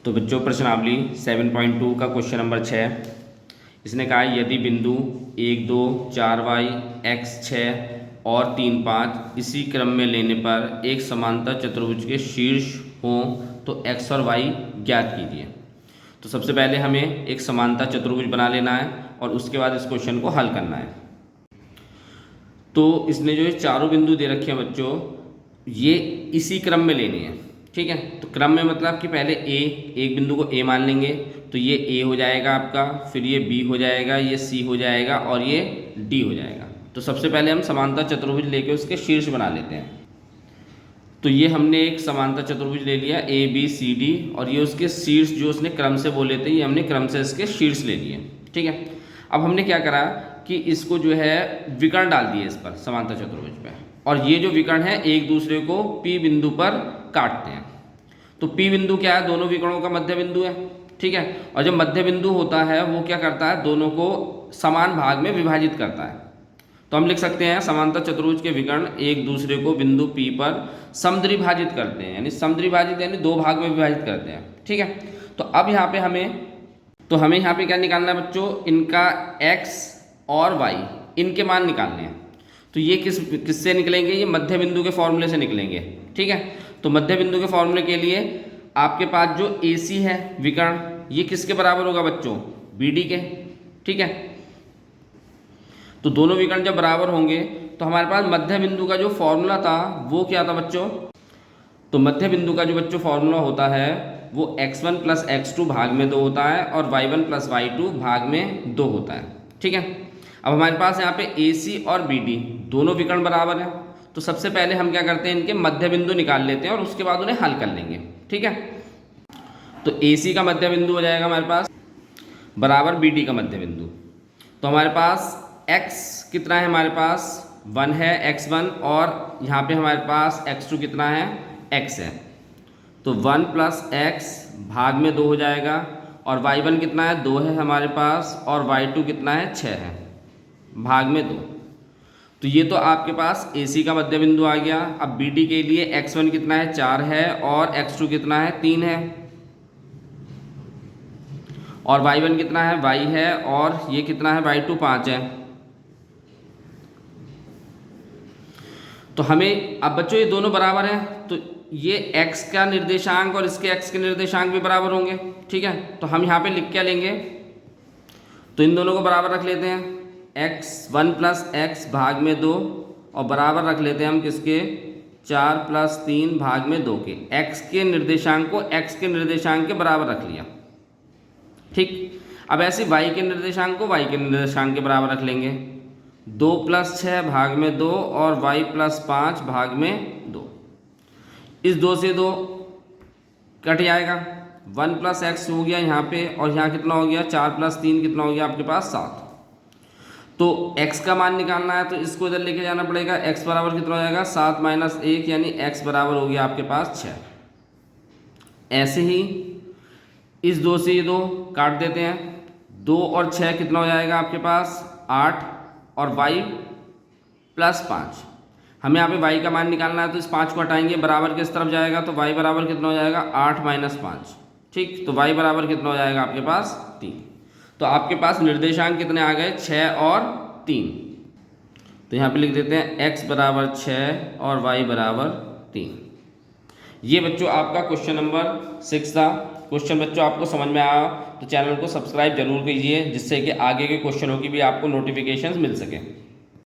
तो बच्चों प्रश्नावली 7.2 का क्वेश्चन नंबर 6, इसने कहा यदि बिंदु 1 2 4 वाई x 6 और 3 5 इसी क्रम में लेने पर एक समांतर चतुर्भुज के शीर्ष हों तो x और y ज्ञात कीजिए। तो सबसे पहले हमें एक समांतर चतुर्भुज बना लेना है और उसके बाद इस क्वेश्चन को हल करना है। तो इसने जो ये चारों बिंदु दे रखे हैं बच्चों, ये इसी क्रम में लेने हैं, ठीक है। तो क्रम में मतलब कि पहले एक बिंदु को ए मान लेंगे, तो ये ए हो जाएगा आपका, फिर ये बी हो जाएगा, ये सी हो जाएगा और ये डी हो जाएगा। तो सबसे पहले हम समांतर चतुर्भुज लेके उसके शीर्ष बना लेते हैं। तो ये हमने एक समांतर चतुर्भुज ले लिया ए बी सी डी, और ये उसके शीर्ष जो उसने क्रम से बोले थे, ये हमने क्रम से इसके शीर्ष ले लिए, ठीक है। अब हमने क्या करा कि इसको जो है विकर्ण डाल दिए इस पर समांतर चतुर्भुज पे, और ये जो विकर्ण है एक दूसरे को पी बिंदु पर काटते हैं। तो पी बिंदु क्या है? दोनों विकर्णों का मध्य बिंदु है, ठीक है। और जब मध्य बिंदु होता है वो क्या करता है? दोनों को समान भाग में विभाजित करता है। तो हम लिख सकते हैं समांतर चतुर्भुज के विकर्ण एक दूसरे को बिंदु पी पर समद्विभाजित करते हैं, यानी समद्विभाजित यानी दो भाग में विभाजित करते हैं, ठीक है। तो अब यहाँ पे हमें यहाँ पे क्या निकालना है बच्चों? इनका x और y इनके मान निकालने हैं। तो ये किससे निकलेंगे? ये मध्य बिंदु के फॉर्मूले से निकलेंगे, ठीक है। तो मध्य बिंदु के फॉर्मूले के लिए आपके पास जो AC है विकर्ण, ये किसके बराबर होगा बच्चों? BD के, ठीक है। तो दोनों विकर्ण जब बराबर होंगे तो हमारे पास मध्य बिंदु का जो फॉर्मूला था वो क्या था बच्चों? तो मध्य बिंदु का जो बच्चों फॉर्मूला होता है वो x1 + x2 भाग में 2 होता है और y1 + y2 भाग में 2 होता है, ठीक है। अब हमारे पास यहाँ पे AC और BD दोनों विकर्ण बराबर हैं। तो सबसे पहले हम क्या करते हैं? इनके मध्य बिंदु निकाल लेते हैं और उसके बाद उन्हें हल कर लेंगे, ठीक है। तो AC का मध्य बिंदु हो जाएगा हमारे पास बराबर BD का मध्य बिंदु। तो हमारे पास x कितना है? हमारे पास 1 है, x1, और यहाँ पे हमारे पास x2 कितना है? x है। तो 1 + x भाग में 2 हो जाएगा, और y1 कितना है? 2 है हमारे पास, और y2 कितना है? 6 है, भाग में 2। तो ये तो आपके पास AC का मध्य बिंदु आ गया। अब BD के लिए x1 कितना है? 4 है, और x2 कितना है? 3 है, और y1 कितना है? y है, और ये कितना है? y2 5 है। तो हमें अब बच्चों ये दोनों बराबर हैं, तो ये x का निर्देशांक और इसके x के निर्देशांक भी बराबर होंगे, ठीक है। तो हम यहाँ पे लिख क्या लेंगे? तो इन दोनों को बराबर रख लेते हैं, x1 + x भाग में 2, और बराबर रख लेते हैं हम किसके? 4 + 3 भाग में 2 के। x के निर्देशांक को x के निर्देशांक के बराबर रख लिया, ठीक। अब ऐसे y के निर्देशांक को y के निर्देशांक के बराबर रख लेंगे। 2 + 6 भाग में 2 और y + 5 भाग में 2। इस 2 से 2 कट जाएगा, 1 + x हो गया यहाँ पे, और यहाँ कितना हो गया? 4 + 3 कितना हो गया आपके पास? 7। तो x का मान निकालना है तो इसको इधर लेके जाना पड़ेगा। x बराबर कितना हो जाएगा? 7 - 1, यानी x बराबर हो गया आपके पास 6। ऐसे ही इस 2 से ये 2 काट देते हैं, 2 और 6 कितना हो जाएगा आपके पास? 8, और y + 5। हमें यहाँ पे y का मान निकालना है, तो इस 5 को हटाएंगे, बराबर किस तरफ जाएगा? तो y बराबर कितना हो जाएगा? 8 - 5, ठीक। तो y बराबर कितना हो जाएगा आपके पास? 3। तो आपके पास निर्देशांक कितने आ गए? 6 और 3। तो यहाँ पे लिख देते हैं x बराबर 6 और y बराबर 3। ये बच्चों आपका क्वेश्चन नंबर 6 था। क्वेश्चन बच्चों आपको समझ में आया तो चैनल को सब्सक्राइब जरूर कीजिए, जिससे कि आगे के क्वेश्चनों की भी आपको नोटिफिकेशंस मिल सके।